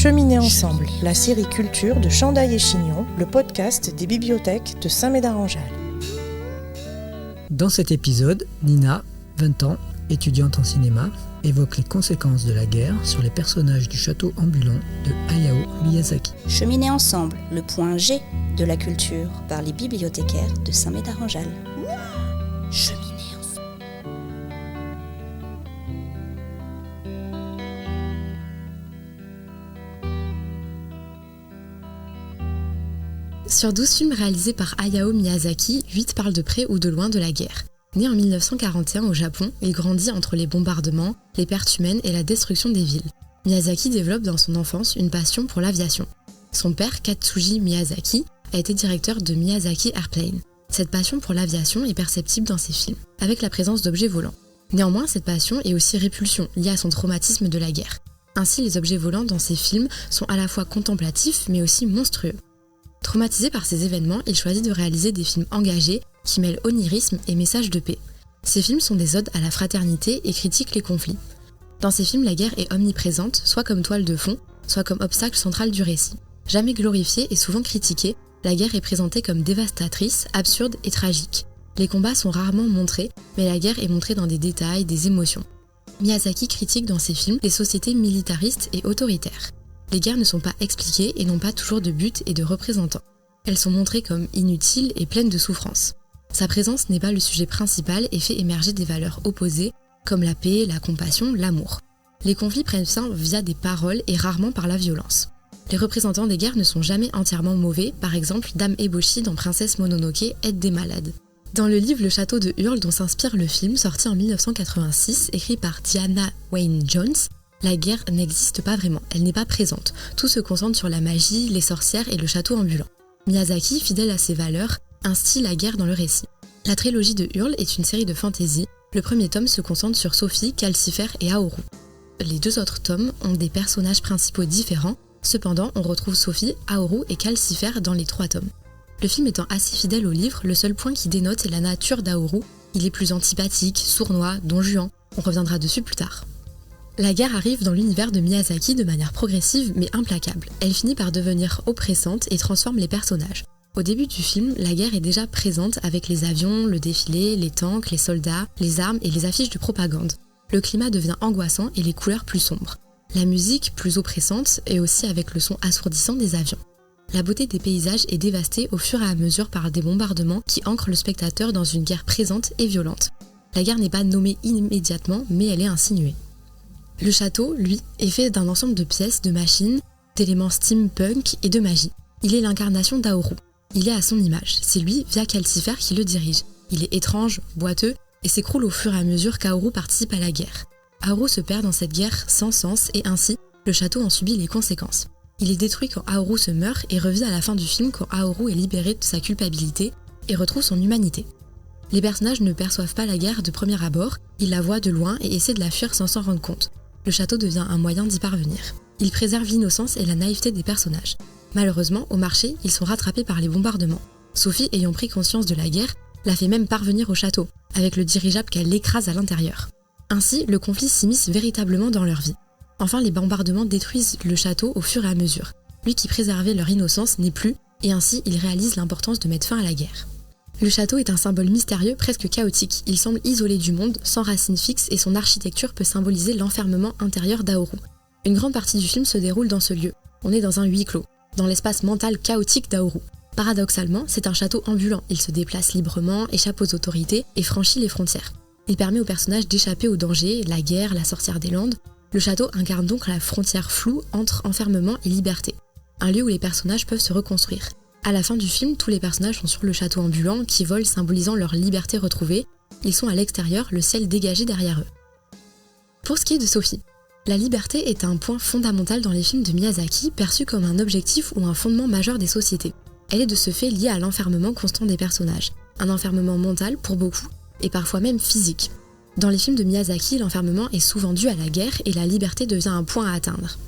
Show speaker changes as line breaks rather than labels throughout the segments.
Cheminer ensemble, la série culture de Chandail et Chignon, le podcast des bibliothèques de Saint-Médard-en-Jalles.
Dans cet épisode, Nina, 20 ans, étudiante en cinéma, évoque les conséquences de la guerre sur les personnages du château ambulant de Hayao Miyazaki.
Cheminer ensemble, le point G de la culture par les bibliothécaires de Saint-Médard-en-Jalles. Cheminer ensemble.
Sur 12 films réalisés par Hayao Miyazaki, 8 parlent de près ou de loin de la guerre. Né en 1941 au Japon, il grandit entre les bombardements, les pertes humaines et la destruction des villes. Miyazaki développe dans son enfance une passion pour l'aviation. Son père, Katsuji Miyazaki, a été directeur de Miyazaki Airplane. Cette passion pour l'aviation est perceptible dans ses films, avec la présence d'objets volants. Néanmoins, cette passion est aussi répulsion, liée à son traumatisme de la guerre. Ainsi, les objets volants dans ses films sont à la fois contemplatifs, mais aussi monstrueux. Traumatisé par ces événements, il choisit de réaliser des films engagés qui mêlent onirisme et message de paix. Ces films sont des odes à la fraternité et critiquent les conflits. Dans ces films, la guerre est omniprésente, soit comme toile de fond, soit comme obstacle central du récit. Jamais glorifiée et souvent critiquée, la guerre est présentée comme dévastatrice, absurde et tragique. Les combats sont rarement montrés, mais la guerre est montrée dans des détails, des émotions. Miyazaki critique dans ses films les sociétés militaristes et autoritaires. Les guerres ne sont pas expliquées et n'ont pas toujours de but et de représentants. Elles sont montrées comme inutiles et pleines de souffrance. Sa présence n'est pas le sujet principal et fait émerger des valeurs opposées comme la paix, la compassion, l'amour. Les conflits prennent fin via des paroles et rarement par la violence. Les représentants des guerres ne sont jamais entièrement mauvais, par exemple Dame Eboshi dans Princesse Mononoke aide des malades. Dans le livre Le Château de Hurle dont s'inspire le film, sorti en 1986, écrit par Diana Wynne Jones, la guerre n'existe pas vraiment, elle n'est pas présente. Tout se concentre sur la magie, les sorcières et le château ambulant. Miyazaki, fidèle à ses valeurs, instille la guerre dans le récit. La trilogie de Hurle est une série de fantasy. Le premier tome se concentre sur Sophie, Calcifer et Haoru. Les deux autres tomes ont des personnages principaux différents, cependant on retrouve Sophie, Haoru et Calcifer dans les 3 tomes. Le film étant assez fidèle au livre, le seul point qui dénote est la nature d'Haoru. Il est plus antipathique, sournois, don-juan. On reviendra dessus plus tard. La guerre arrive dans l'univers de Miyazaki de manière progressive mais implacable. Elle finit par devenir oppressante et transforme les personnages. Au début du film, la guerre est déjà présente avec les avions, le défilé, les tanks, les soldats, les armes et les affiches de propagande. Le climat devient angoissant et les couleurs plus sombres. La musique plus oppressante et aussi avec le son assourdissant des avions. La beauté des paysages est dévastée au fur et à mesure par des bombardements qui ancrent le spectateur dans une guerre présente et violente. La guerre n'est pas nommée immédiatement mais elle est insinuée. Le château, lui, est fait d'un ensemble de pièces, de machines, d'éléments steampunk et de magie. Il est l'incarnation d'Haoru. Il est à son image. C'est lui, via Calcifer, qui le dirige. Il est étrange, boiteux, et s'écroule au fur et à mesure qu'Haoru participe à la guerre. Haoru se perd dans cette guerre sans sens et ainsi, le château en subit les conséquences. Il est détruit quand Haoru se meurt et revit à la fin du film quand Haoru est libéré de sa culpabilité et retrouve son humanité. Les personnages ne perçoivent pas la guerre de premier abord, ils la voient de loin et essaient de la fuir sans s'en rendre compte. Le château devient un moyen d'y parvenir. Il préserve l'innocence et la naïveté des personnages. Malheureusement, au marché, ils sont rattrapés par les bombardements. Sophie, ayant pris conscience de la guerre, la fait même parvenir au château, avec le dirigeable qu'elle écrase à l'intérieur. Ainsi, le conflit s'immisce véritablement dans leur vie. Enfin, les bombardements détruisent le château au fur et à mesure. Lui qui préservait leur innocence n'est plus, et ainsi, ils réalisent l'importance de mettre fin à la guerre. Le château est un symbole mystérieux, presque chaotique. Il semble isolé du monde, sans racines fixes, et son architecture peut symboliser l'enfermement intérieur d'Haoru. Une grande partie du film se déroule dans ce lieu. On est dans un huis clos, dans l'espace mental chaotique d'Haoru. Paradoxalement, c'est un château ambulant. Il se déplace librement, échappe aux autorités et franchit les frontières. Il permet aux personnages d'échapper aux dangers, la guerre, la sorcière des Landes. Le château incarne donc la frontière floue entre enfermement et liberté. Un lieu où les personnages peuvent se reconstruire. À la fin du film, tous les personnages sont sur le château ambulant qui vole symbolisant leur liberté retrouvée. Ils sont à l'extérieur, le ciel dégagé derrière eux. Pour ce qui est de Sophie, la liberté est un point fondamental dans les films de Miyazaki, perçu comme un objectif ou un fondement majeur des sociétés. Elle est de ce fait liée à l'enfermement constant des personnages, un enfermement mental pour beaucoup, et parfois même physique. Dans les films de Miyazaki, l'enfermement est souvent dû à la guerre et la liberté devient un point à atteindre.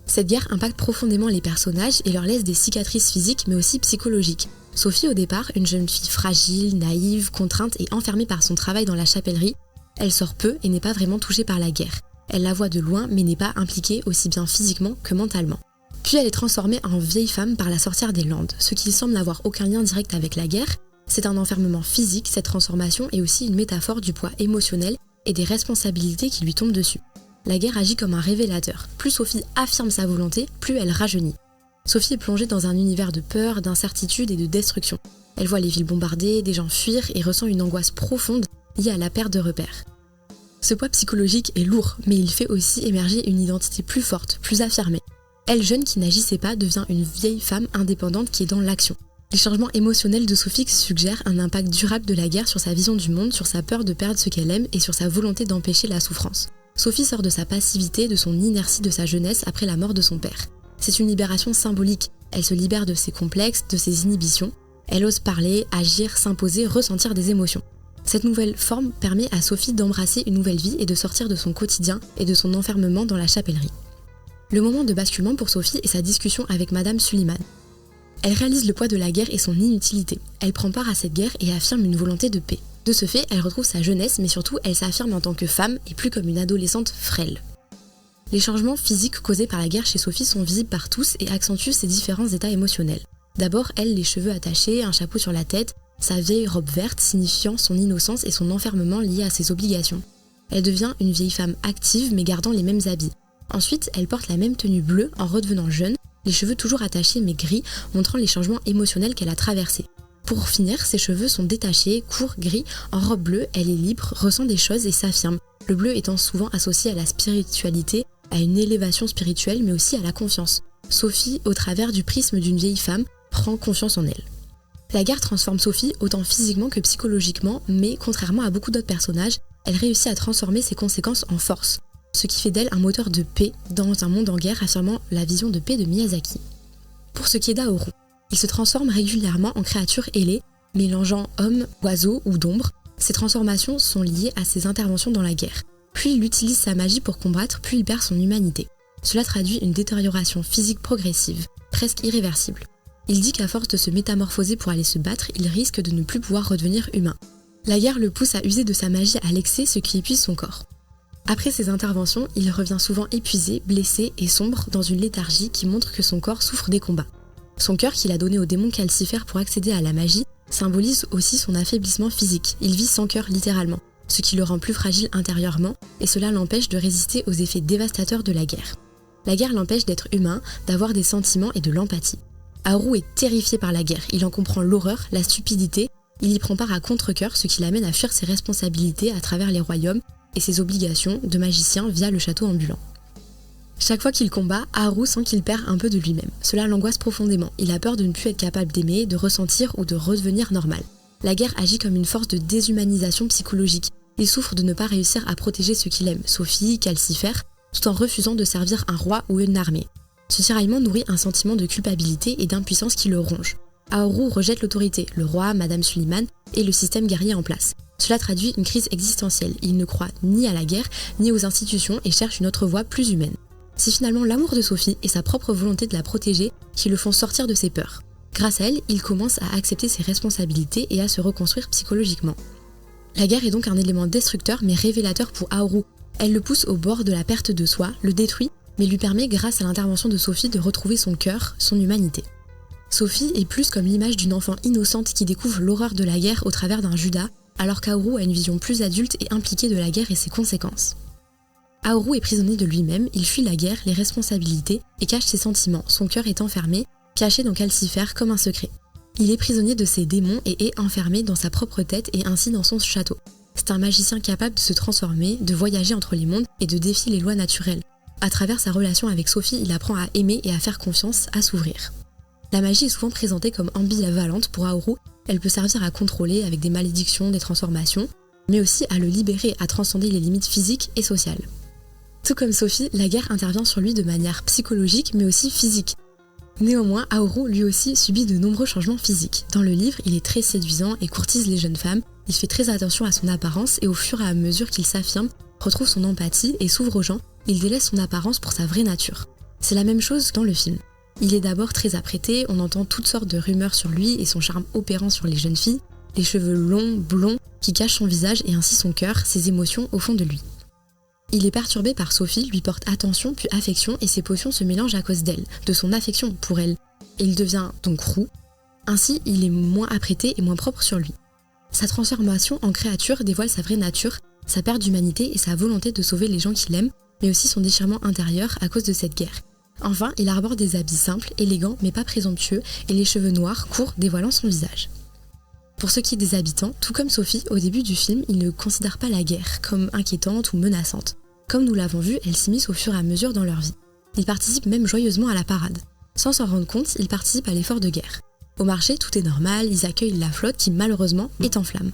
Cette guerre impacte profondément les personnages et leur laisse des cicatrices physiques mais aussi psychologiques. Sophie, au départ, une jeune fille fragile, naïve, contrainte et enfermée par son travail dans la chapellerie, elle sort peu et n'est pas vraiment touchée par la guerre. Elle la voit de loin mais n'est pas impliquée aussi bien physiquement que mentalement. Puis elle est transformée en vieille femme par la sorcière des Landes, ce qui semble n'avoir aucun lien direct avec la guerre. C'est un enfermement physique, cette transformation est aussi une métaphore du poids émotionnel et des responsabilités qui lui tombent dessus. La guerre agit comme un révélateur. Plus Sophie affirme sa volonté, plus elle rajeunit. Sophie est plongée dans un univers de peur, d'incertitude et de destruction. Elle voit les villes bombardées, des gens fuir et ressent une angoisse profonde liée à la perte de repères. Ce poids psychologique est lourd, mais il fait aussi émerger une identité plus forte, plus affirmée. Elle, jeune qui n'agissait pas, devient une vieille femme indépendante qui est dans l'action. Les changements émotionnels de Sophie suggèrent un impact durable de la guerre sur sa vision du monde, sur sa peur de perdre ce qu'elle aime et sur sa volonté d'empêcher la souffrance. Sophie sort de sa passivité, de son inertie de sa jeunesse après la mort de son père. C'est une libération symbolique. Elle se libère de ses complexes, de ses inhibitions. Elle ose parler, agir, s'imposer, ressentir des émotions. Cette nouvelle forme permet à Sophie d'embrasser une nouvelle vie et de sortir de son quotidien et de son enfermement dans la chapellerie. Le moment de basculement pour Sophie est sa discussion avec Madame Suliman. Elle réalise le poids de la guerre et son inutilité. Elle prend part à cette guerre et affirme une volonté de paix. De ce fait, elle retrouve sa jeunesse, mais surtout, elle s'affirme en tant que femme et plus comme une adolescente frêle. Les changements physiques causés par la guerre chez Sophie sont visibles par tous et accentuent ses différents états émotionnels. D'abord, elle, les cheveux attachés, un chapeau sur la tête, sa vieille robe verte signifiant son innocence et son enfermement lié à ses obligations. Elle devient une vieille femme active mais gardant les mêmes habits. Ensuite, elle porte la même tenue bleue en redevenant jeune, les cheveux toujours attachés mais gris, montrant les changements émotionnels qu'elle a traversés. Pour finir, ses cheveux sont détachés, courts, gris, en robe bleue, elle est libre, ressent des choses et s'affirme, le bleu étant souvent associé à la spiritualité, à une élévation spirituelle mais aussi à la confiance. Sophie, au travers du prisme d'une vieille femme, prend confiance en elle. La guerre transforme Sophie autant physiquement que psychologiquement, mais contrairement à beaucoup d'autres personnages, elle réussit à transformer ses conséquences en force, ce qui fait d'elle un moteur de paix dans un monde en guerre, affirmant la vision de paix de Miyazaki. Pour ce qui est d'Aoru, il se transforme régulièrement en créature ailée, mélangeant homme, oiseau ou d'ombre. Ces transformations sont liées à ses interventions dans la guerre. Plus il utilise sa magie pour combattre, plus il perd son humanité. Cela traduit une détérioration physique progressive, presque irréversible. Il dit qu'à force de se métamorphoser pour aller se battre, il risque de ne plus pouvoir redevenir humain. La guerre le pousse à user de sa magie à l'excès, ce qui épuise son corps. Après ces interventions, il revient souvent épuisé, blessé et sombre dans une léthargie qui montre que son corps souffre des combats. Son cœur qu'il a donné au démon Calcifer pour accéder à la magie symbolise aussi son affaiblissement physique. Il vit sans cœur littéralement, ce qui le rend plus fragile intérieurement et cela l'empêche de résister aux effets dévastateurs de la guerre. La guerre l'empêche d'être humain, d'avoir des sentiments et de l'empathie. Haru est terrifié par la guerre, il en comprend l'horreur, la stupidité, il y prend part à contre-cœur, ce qui l'amène à fuir ses responsabilités à travers les royaumes et ses obligations de magicien via le château ambulant. Chaque fois qu'il combat, Haru sent qu'il perd un peu de lui-même. Cela l'angoisse profondément, il a peur de ne plus être capable d'aimer, de ressentir ou de redevenir normal. La guerre agit comme une force de déshumanisation psychologique. Il souffre de ne pas réussir à protéger ceux qu'il aime, Sophie, Calcifer, tout en refusant de servir un roi ou une armée. Ce tiraillement nourrit un sentiment de culpabilité et d'impuissance qui le ronge. Haru rejette l'autorité, le roi, Madame Suliman et le système guerrier en place. Cela traduit une crise existentielle. Il ne croit ni à la guerre, ni aux institutions et cherche une autre voie plus humaine. C'est finalement l'amour de Sophie et sa propre volonté de la protéger qui le font sortir de ses peurs. Grâce à elle, il commence à accepter ses responsabilités et à se reconstruire psychologiquement. La guerre est donc un élément destructeur mais révélateur pour Haru. Elle le pousse au bord de la perte de soi, le détruit, mais lui permet grâce à l'intervention de Sophie de retrouver son cœur, son humanité. Sophie est plus comme l'image d'une enfant innocente qui découvre l'horreur de la guerre au travers d'un Judas, alors qu'Haru a une vision plus adulte et impliquée de la guerre et ses conséquences. Haru est prisonnier de lui-même, il fuit la guerre, les responsabilités et cache ses sentiments, son cœur est enfermé, caché dans Calcifer comme un secret. Il est prisonnier de ses démons et est enfermé dans sa propre tête et ainsi dans son château. C'est un magicien capable de se transformer, de voyager entre les mondes et de défier les lois naturelles. À travers sa relation avec Sophie, il apprend à aimer et à faire confiance, à s'ouvrir. La magie est souvent présentée comme ambivalente pour Haru, elle peut servir à contrôler avec des malédictions, des transformations, mais aussi à le libérer, à transcender les limites physiques et sociales. Tout comme Sophie, la guerre intervient sur lui de manière psychologique mais aussi physique. Néanmoins, Haru lui aussi subit de nombreux changements physiques. Dans le livre, il est très séduisant et courtise les jeunes femmes, il fait très attention à son apparence et au fur et à mesure qu'il s'affirme, retrouve son empathie et s'ouvre aux gens, il délaisse son apparence pour sa vraie nature. C'est la même chose dans le film. Il est d'abord très apprêté, on entend toutes sortes de rumeurs sur lui et son charme opérant sur les jeunes filles, les cheveux longs, blonds, qui cachent son visage et ainsi son cœur, ses émotions au fond de lui. Il est perturbé par Sophie, lui porte attention puis affection et ses potions se mélangent à cause d'elle, de son affection pour elle. Et il devient donc roux. Ainsi, il est moins apprêté et moins propre sur lui. Sa transformation en créature dévoile sa vraie nature, sa perte d'humanité et sa volonté de sauver les gens qu'il aime, mais aussi son déchirement intérieur à cause de cette guerre. Enfin, il arbore des habits simples, élégants mais pas présomptueux et les cheveux noirs courts dévoilant son visage. Pour ce qui est des habitants, tout comme Sophie, au début du film, ils ne considèrent pas la guerre comme inquiétante ou menaçante. Comme nous l'avons vu, elle s'immisce au fur et à mesure dans leur vie. Ils participent même joyeusement à la parade. Sans s'en rendre compte, ils participent à l'effort de guerre. Au marché, tout est normal, ils accueillent la flotte qui, malheureusement, est en flammes.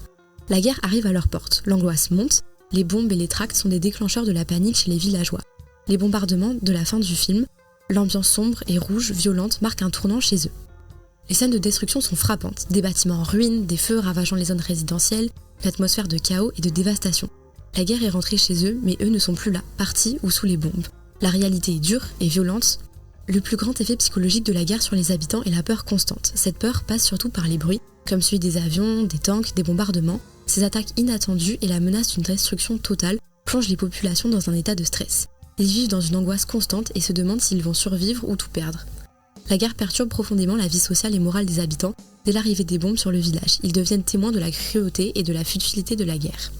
La guerre arrive à leur porte, l'angoisse monte, les bombes et les tracts sont des déclencheurs de la panique chez les villageois. Les bombardements de la fin du film, l'ambiance sombre et rouge, violente, marquent un tournant chez eux. Les scènes de destruction sont frappantes, des bâtiments en ruine, des feux ravageant les zones résidentielles, une atmosphère de chaos et de dévastation. La guerre est rentrée chez eux, mais eux ne sont plus là, partis ou sous les bombes. La réalité est dure et violente. Le plus grand effet psychologique de la guerre sur les habitants est la peur constante. Cette peur passe surtout par les bruits, comme celui des avions, des tanks, des bombardements. Ces attaques inattendues et la menace d'une destruction totale plongent les populations dans un état de stress. Ils vivent dans une angoisse constante et se demandent s'ils vont survivre ou tout perdre. La guerre perturbe profondément la vie sociale et morale des habitants. Dès l'arrivée des bombes sur le village, ils deviennent témoins de la cruauté et de la futilité de la guerre.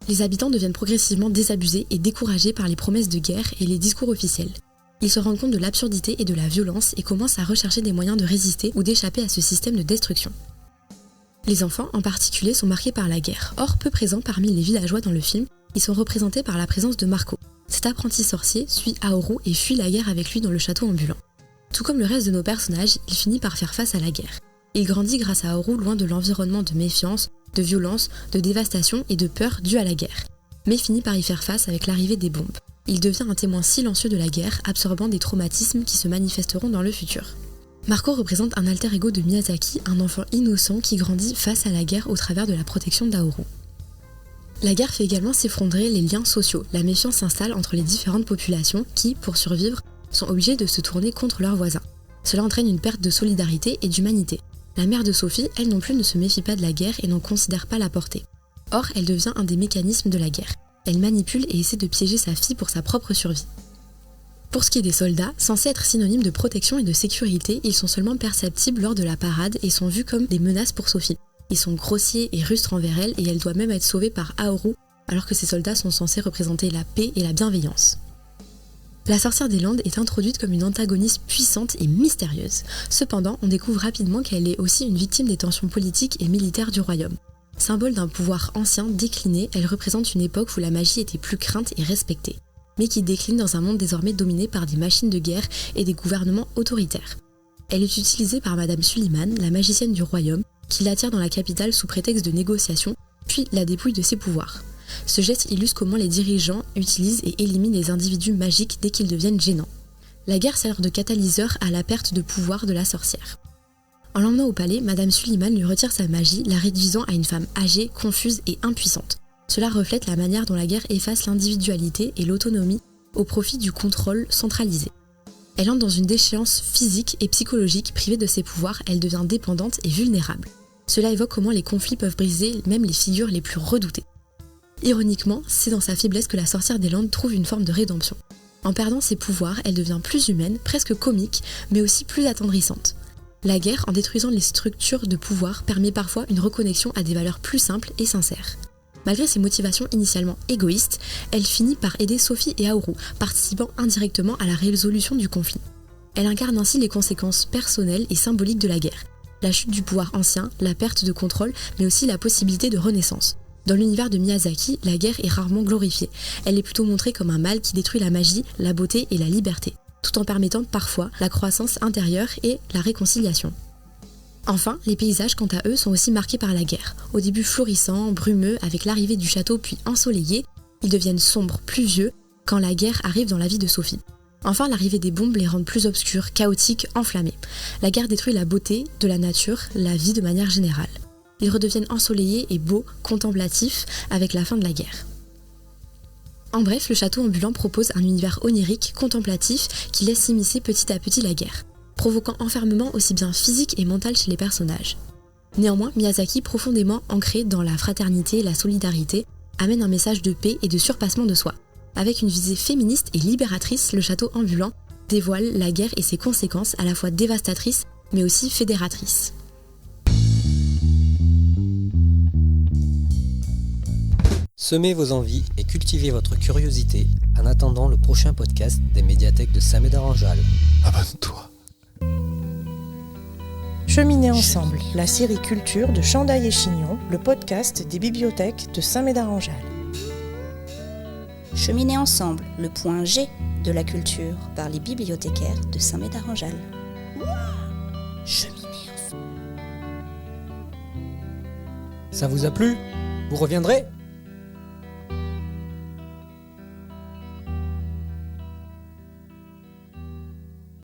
Les habitants deviennent progressivement désabusés et découragés par les promesses de guerre et les discours officiels. Ils se rendent compte de l'absurdité et de la violence et commencent à rechercher des moyens de résister ou d'échapper à ce système de destruction. Les enfants, en particulier, sont marqués par la guerre. Or, peu présents parmi les villageois dans le film, ils sont représentés par la présence de Marco. Cet apprenti sorcier suit Haoru et fuit la guerre avec lui dans le château ambulant. Tout comme le reste de nos personnages, il finit par faire face à la guerre. Il grandit grâce à Haoru loin de l'environnement de méfiance, de violence, de dévastation et de peur due à la guerre, mais finit par y faire face avec l'arrivée des bombes. Il devient un témoin silencieux de la guerre, absorbant des traumatismes qui se manifesteront dans le futur. Marco représente un alter ego de Miyazaki, un enfant innocent qui grandit face à la guerre au travers de la protection d'Haoru. La guerre fait également s'effondrer les liens sociaux. La méfiance s'installe entre les différentes populations qui, pour survivre, sont obligées de se tourner contre leurs voisins. Cela entraîne une perte de solidarité et d'humanité. La mère de Sophie, elle non plus, ne se méfie pas de la guerre et n'en considère pas la portée. Or, elle devient un des mécanismes de la guerre. Elle manipule et essaie de piéger sa fille pour sa propre survie. Pour ce qui est des soldats, censés être synonymes de protection et de sécurité, ils sont seulement perceptibles lors de la parade et sont vus comme des menaces pour Sophie. Ils sont grossiers et rustres envers elle et elle doit même être sauvée par Haoru alors que ces soldats sont censés représenter la paix et la bienveillance. La sorcière des Landes est introduite comme une antagoniste puissante et mystérieuse. Cependant, on découvre rapidement qu'elle est aussi une victime des tensions politiques et militaires du royaume. Symbole d'un pouvoir ancien décliné, elle représente une époque où la magie était plus crainte et respectée, mais qui décline dans un monde désormais dominé par des machines de guerre et des gouvernements autoritaires. Elle est utilisée par Madame Suliman, la magicienne du royaume, qui l'attire dans la capitale sous prétexte de négociation, puis la dépouille de ses pouvoirs. Ce geste illustre comment les dirigeants utilisent et éliminent les individus magiques dès qu'ils deviennent gênants. La guerre sert de catalyseur à la perte de pouvoir de la sorcière. En l'emmenant au palais, Madame Suliman lui retire sa magie, la réduisant à une femme âgée, confuse et impuissante. Cela reflète la manière dont la guerre efface l'individualité et l'autonomie au profit du contrôle centralisé. Elle entre dans une déchéance physique et psychologique, privée de ses pouvoirs, elle devient dépendante et vulnérable. Cela évoque comment les conflits peuvent briser même les figures les plus redoutées. Ironiquement, c'est dans sa faiblesse que la sorcière des Landes trouve une forme de rédemption. En perdant ses pouvoirs, elle devient plus humaine, presque comique, mais aussi plus attendrissante. La guerre, en détruisant les structures de pouvoir, permet parfois une reconnexion à des valeurs plus simples et sincères. Malgré ses motivations initialement égoïstes, elle finit par aider Sophie et Haoru, participant indirectement à la résolution du conflit. Elle incarne ainsi les conséquences personnelles et symboliques de la guerre. La chute du pouvoir ancien, la perte de contrôle, mais aussi la possibilité de renaissance. Dans l'univers de Miyazaki, la guerre est rarement glorifiée. Elle est plutôt montrée comme un mal qui détruit la magie, la beauté et la liberté, tout en permettant parfois la croissance intérieure et la réconciliation. Enfin, les paysages, quant à eux, sont aussi marqués par la guerre. Au début florissants, brumeux, avec l'arrivée du château puis ensoleillés, ils deviennent sombres, pluvieux, quand la guerre arrive dans la vie de Sophie. Enfin, l'arrivée des bombes les rend plus obscurs, chaotiques, enflammés. La guerre détruit la beauté de la nature, la vie de manière générale. Ils redeviennent ensoleillés et beaux, contemplatifs, avec la fin de la guerre. En bref, le château ambulant propose un univers onirique, contemplatif, qui laisse s'immiscer petit à petit la guerre, provoquant enfermement aussi bien physique et mental chez les personnages. Néanmoins, Miyazaki, profondément ancré dans la fraternité et la solidarité, amène un message de paix et de surpassement de soi. avec une visée féministe et libératrice, le château ambulant dévoile la guerre et ses conséquences à la fois dévastatrices mais aussi fédératrices.
Semez vos envies et cultivez votre curiosité en attendant le prochain podcast des médiathèques de Saint-Médard-en-Jalles.
Abonne-toi.
Cheminer ensemble, la série culture de Chandaille et Chignon, le podcast des bibliothèques de Saint-Médard-en-Jalles.
Cheminer ensemble, le point G de la culture par les bibliothécaires de Saint-Médard-en-Jalles. Cheminer ensemble.
Ça vous a plu ? Vous reviendrez ?